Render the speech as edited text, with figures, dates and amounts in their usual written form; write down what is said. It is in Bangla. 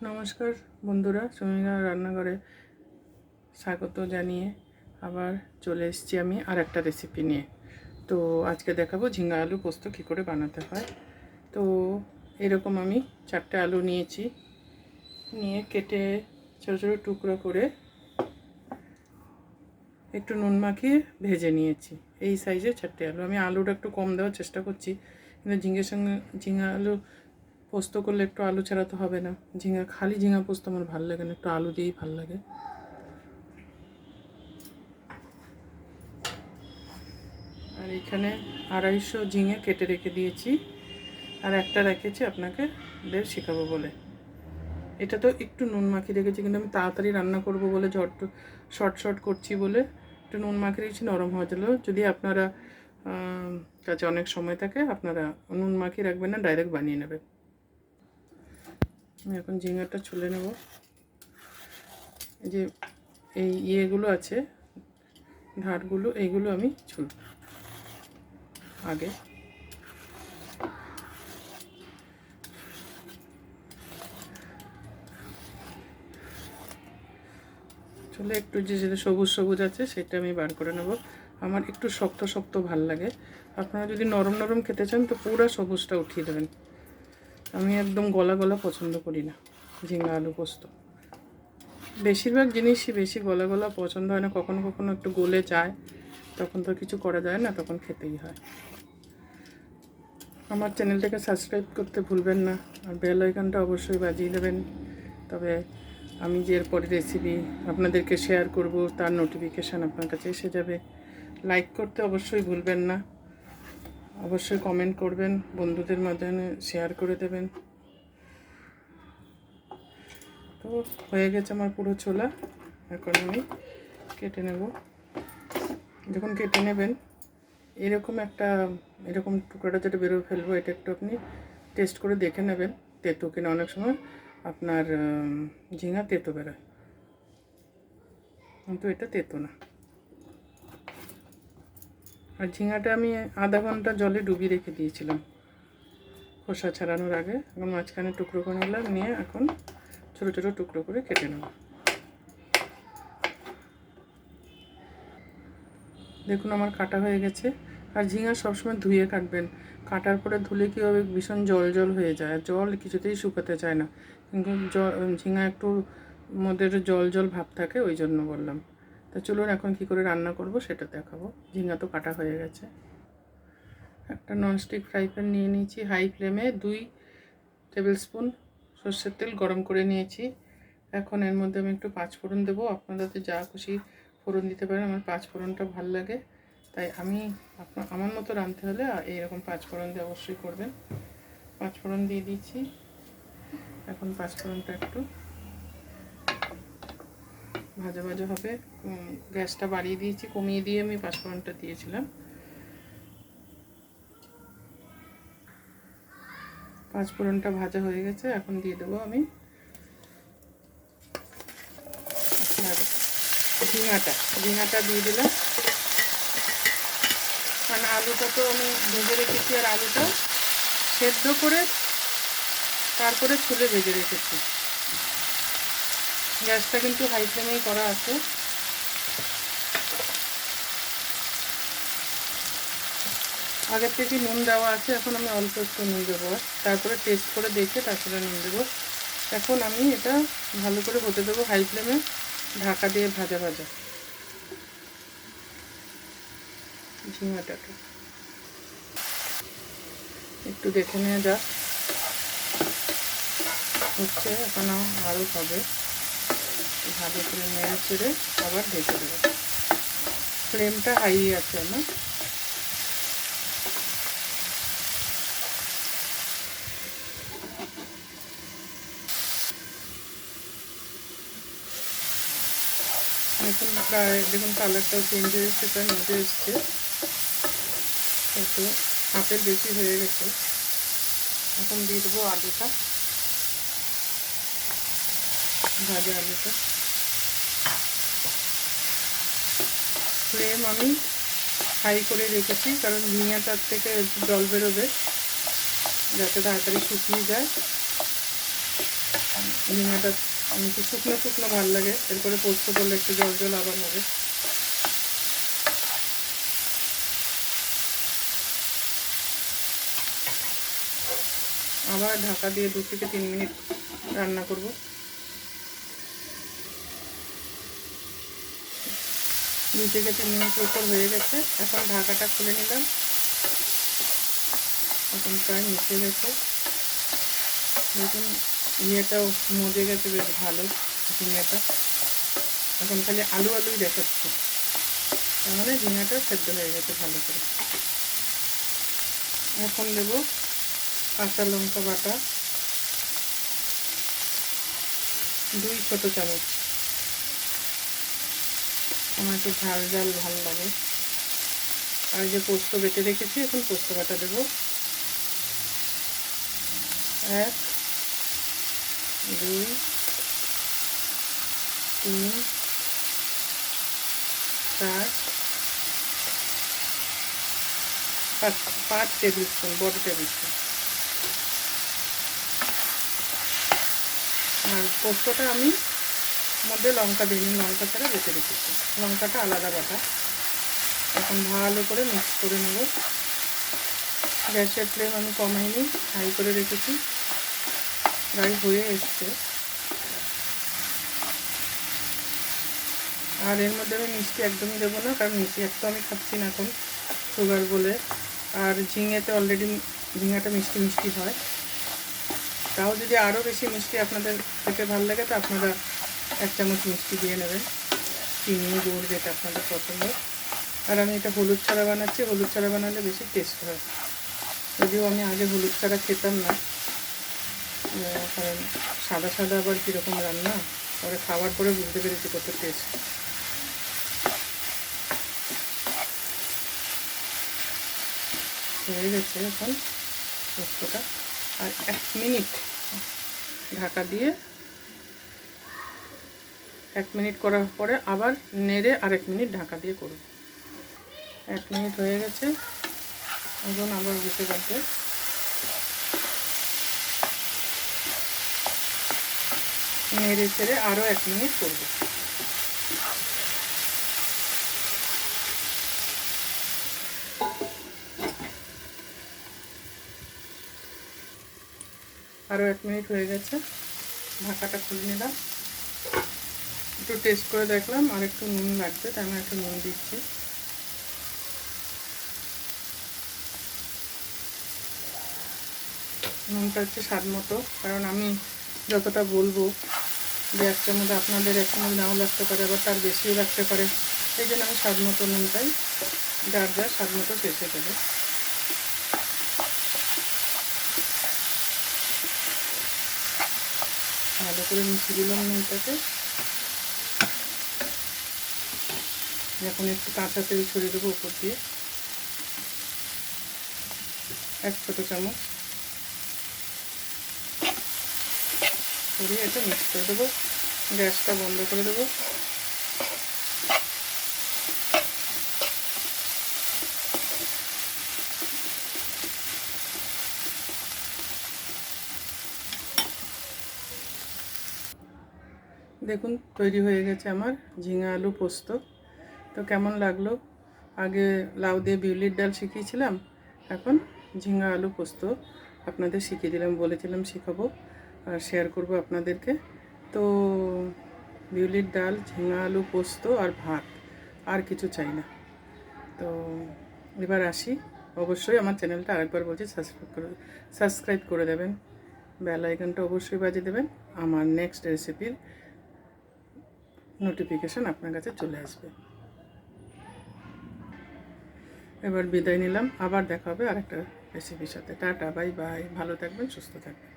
নমস্কার বন্ধুরা, সুমিরা রান্নাঘরে স্বাগত জানিয়ে আবার চলে এসেছি আমি আর একটা রেসিপি নিয়ে। তো আজকে দেখাবো ঝিঙ্গা আলু পোস্ত কী করে বানাতে হয়। তো এরকম আমি 4টে আলু নিয়েছি, নিয়ে কেটে ছোটো ছোটো টুকরো করে একটু নুন মাখিয়ে ভেজে নিয়েছি। এই সাইজে 4টে আলু। আমি আলুটা একটু কম দেওয়ার চেষ্টা করছি, কিন্তু ঝিঙ্গা আলু পোস্ত করলে একটু আলু ছাড়া তো হবে না। খালি ঝিঙ্গা পোস্ত আমার ভালো লাগে না, একটু আলু দিয়েই ভালো লাগে। আর এখানে 250 ঝিঙে কেটে রেখে দিয়েছি, আর একটা রেখেছি আপনাকে শেখাবো বলে। এটা তো একটু নুন মাখিয়ে রেখেছি, কিন্তু আমি তাড়াতাড়ি রান্না করব বলে শর্ট করছি বলে একটু নুন মাখিয়ে রেখেছি নরম হওয়ার জন্য। যদি আপনারা কাছে অনেক সময় থাকে, আপনারা নুন মাখিয়ে রাখবেন না, ডাইরেক্ট বানিয়ে নেবেন। আমি এখন ঝিঙাটা ছুলে নেব। এই যে এই ইয়েগুলো আছে, ধারগুলো, এইগুলো আমি ছুলব আগে। চলে একটু যেটা সবুজ সবুজ আছে সেটা আমি বার করে নেব। আমার একটু শক্ত শক্ত ভাল লাগে। আপনারা যদি নরম নরম খেতে চান তো পুরো সবুজটা উঠিয়ে দেবেন। আমি একদম গলা গলা পছন্দ করি না ঝিঙ্গা আলু পোস্ত। বেশিরভাগ জিনিসই বেশি গলা গলা পছন্দ হয় না, কখনো কখনো একটু গলে যায়, তখন তো কিছু করা যায় না, তখন খেতেই হয়। আমার চ্যানেলটাকে সাবস্ক্রাইব করতে ভুলবেন না, আর বেল আইকনটা অবশ্যই বাজিয়ে দেবেন। তবে আমি যে এরপরে রেসিপি আপনাদেরকে শেয়ার করব তার নোটিফিকেশান আপনার কাছে এসে যাবে। লাইক করতে অবশ্যই ভুলবেন না, অবশ্যই কমেন্ট করবেন, বন্ধুদের মাধ্যমে শেয়ার করে দেবেন। তো হয়ে গেছে আমার পুরো ছোলা। এখন আমি কেটে নেব। যখন কেটে নেবেন এরকম টুকরাটা যেটা বেরোয় ফেলবো, এটা একটু আপনি টেস্ট করে দেখে নেবেন তেতো কিনা। অনেক সময় আপনার ঝিঙা তেতো বেরোয়, কিন্তু এটা তেতো না। আর ঝিঙাটা আমি আধা ঘন্টা জলে ডুবিয়ে রেখে দিয়েছিলাম খোসা ছাড়ানোর আগে। এখন মাঝখানে টুকরো করে নিলাম, নিয়ে এখন ছোটো ছোটো টুকরো করে কেটে নেব। দেখুন আমার কাটা হয়ে গেছে। আর ঝিঙা সবসময় ধুয়ে কাটবেন। কাটার পরে ধুলে কী হবে, ভীষণ জল জল হয়ে যায়, জল কিছুতেই শুকাতে চায় না। কিন্তু ঝিঙা একটু মধ্যে জল জল ভাব থাকে, ওই জন্য বললাম। তা চলুন এখন কী করে রান্না করব সেটা দেখাবো। ঝিঙা তো কাটা হয়ে গেছে। একটা ননস্টিক ফ্রাই প্যান নিয়ে নিয়েছি, হাই ফ্লেমে 2 টেবিল স্পুন সর্ষের তেল গরম করে নিয়েছি। এখন এর মধ্যে আমি একটু 5 ফোড়ন দেবো। আপনারা তো যা খুশি ফোড়ন দিতে পারেন, আমার 5 ফোড়নটা ভালো লাগে, তাই আমি আমার মতো রাঁধতে হলে এইরকম 5 ফোড়ন দিয়ে অবশ্যই করবেন। 5 ফোড়ন দিয়ে দিচ্ছি। এখন 5 ফোড়নটা একটু ভাজা ভাজা হবে। গ্যাসটা বাড়িয়ে দিয়েছি, কমিয়ে দিয়ে আমি 5 ফোড়নটা দিয়েছিলাম। 5 ফোড়নটা ভাজা হয়ে গেছে। এখন দিয়ে দেবো আমি আপনার ঝিঙাটা দিয়ে দিলাম। কারণ আলুটা তো আমি ভেজে রেখেছি, আর আলুটা সেদ্ধ করে তারপরে ছুলে ভেজে রেখেছি। গ্যাসটা কিন্তু হাই ফ্লেমেই করা আছে। আগের থেকে নুন দেওয়া আছে, এখন আমি অল্প একটু নুন দেবো, তারপরে টেস্ট করে দেখে তারপরে নুন দেবো। এখন আমি এটা ভালো করে হতে দেবো হাই ফ্লেমে, ঢাকা দিয়ে ভাজা ভাজা ঝিঙাটাকে একটু দেখে নিয়ে যাক হচ্ছে। এখন আরও হবে, ভালো করে নেড়ে ছেড়ে আবার ঢেকে দেবো। ফ্লেমটা হাই আছে আমার। এখন প্রায় দেখুন কালারটাও চেঞ্জ হয়ে এসছে, প্রায় মজে এসছে, একটু হাতের বেশি হয়ে গেছে। এখন দিয়ে দেবো আলুটা, ভাজা আলুটা। ফ্লেম আমি হাই করে রেখেছি, কারণ ঝিঙাটার থেকে জল বেরোবে, যাতে তাড়াতাড়ি শুকিয়ে যায়। ঝিঙাটা একটু শুকনো শুকনো ভালো লাগে, এরপরে পোস্ত করলে একটু জল জল আবার হবে। আবার ঢাকা দিয়ে 2 থেকে 3 মিনিট রান্না করব। 2 থেকে 3 মিনিট উপর হয়ে গেছে। এখন ঢাকাটা খুলে নিলাম। এখন প্রায় মিশে গেছে, দেখুন ইয়েটাও মজে গেছে বেশ ভালো ঝিঙাটা। এখন খালি আলু আলুই দেখাচ্ছে, তার মানে ঝিঙাটা সেদ্ধ হয়ে গেছে ভালো করে। এখন দেব কাঁচা লঙ্কা বাটা 2 ছোট চামচ। আমার একটু ঝাল ঝাল ভালো লাগে। আর যে পোস্ত বেটে রেখেছি, এখন পোস্ত বাটা দেবো 1 2 3 4 5 টেবিল স্পুন, বড় টেবিল স্পুন। আর পোস্তটা আমি মধ্যে লঙ্কা দিইনি, লঙ্কা ছাড়া বেটে রেখেছি, লঙ্কাটা আলাদা বাটা। এখন ভালো করে মিক্স করে নেব। গ্যাসের ফ্লেম আমি কমাইনি, হাই করে রেখেছি, প্রায় হয়ে এসছে। আর এর মধ্যে আমি মিষ্টি একদমই দেবো না, কারণ মিষ্টি একটু আমি খাচ্ছি না এখন, সুগার বলে। আর ঝিঙেতে অলরেডি ঝিঙাটা মিষ্টি মিষ্টি হয়। তাও যদি আরও বেশি মিষ্টি আপনাদের খেতে ভালো লাগে, তো আপনারা 1 চামচ মিষ্টি দিয়ে নেবেন, চিনি গুড় যেটা আপনাদের পছন্দ। আর আমি এটা হলুদ ছাড়া বানাচ্ছি, হলুদ ছাড়া বানালে বেশি টেস্ট হয়। যদিও আমি আগে হলুদ ছাড়া খেতাম না, কারণ সাদা সাদা আবার কীরকম রান্না, পরে খাওয়ার পরে বুঝতে পেরেছি কত টেস্ট। হয়ে গেছে এখন পোস্তটা। আর 1 মিনিট ঢাকা দিয়ে 1 মিনিট করার পরে আবার নেড়ে আর 1 মিনিট ঢাকা দিয়ে করব। 1 মিনিট হয়ে গেছে, এখন আবার উল্টে পাল্টে নেড়ে ছেড়ে আরও 1 মিনিট করব। আরও 1 মিনিট হয়ে গেছে, ঢাকাটা খুলে নিলাম। একটু টেস্ট করে দেখলাম আর একটু নুন লাগবে, তাই আমি একটু নুন দিচ্ছি। নুনটা হচ্ছে স্বাদ মতো, কারণ আমি যতটা বলবো যে 1 চামচ, আপনাদের 1 চামচ নাও লাগতে পারে, আবার তার বেশিও লাগতে পারে। এই জন্য আমি স্বাদ মতো নুনটাই যার যার স্বাদ মতো শেষে দেবো। ভালো করে মিশিয়ে দিলাম নুনটাকে। এখন একটু কাঁচা তেল ছড়িয়ে দেবো উপর দিয়ে, 1 ছোট চামচ ছড়িয়ে এটা মিক্স করে দেবো। গ্যাসটা বন্ধ করে দেবো। দেখুন তৈরি হয়ে গেছে আমার ঝিঙা আলু পোস্ত। তো কেমন লাগলো? আগে লাউ দিয়ে বিউলির ডাল শিখিয়েছিলাম, এখন ঝিঙা আলু পোস্ত আপনাদের শিখিয়ে দিলাম, বলেছিলাম শিখাবো আর শেয়ার করব আপনাদেরকে। তো বিউলির ডাল, ঝিঙা আলু পোস্ত আর ভাত, আর কিছু চাই না। তো এবার আসি। অবশ্যই আমার চ্যানেলটা আরেকবার বলছি, সাবস্ক্রাইব করে দেবেন, বেল আইকনটা অবশ্যই বাজিয়ে দেবেন। আমার নেক্সট রেসিপির নোটিফিকেশান আপনার কাছে চলে আসবে। এবার বিদায় নিলাম, আবার দেখা হবে আরেকটা রেসিপির সাথে। টাটা, বাই বাই, ভালো থাকবেন, সুস্থ থাকবেন।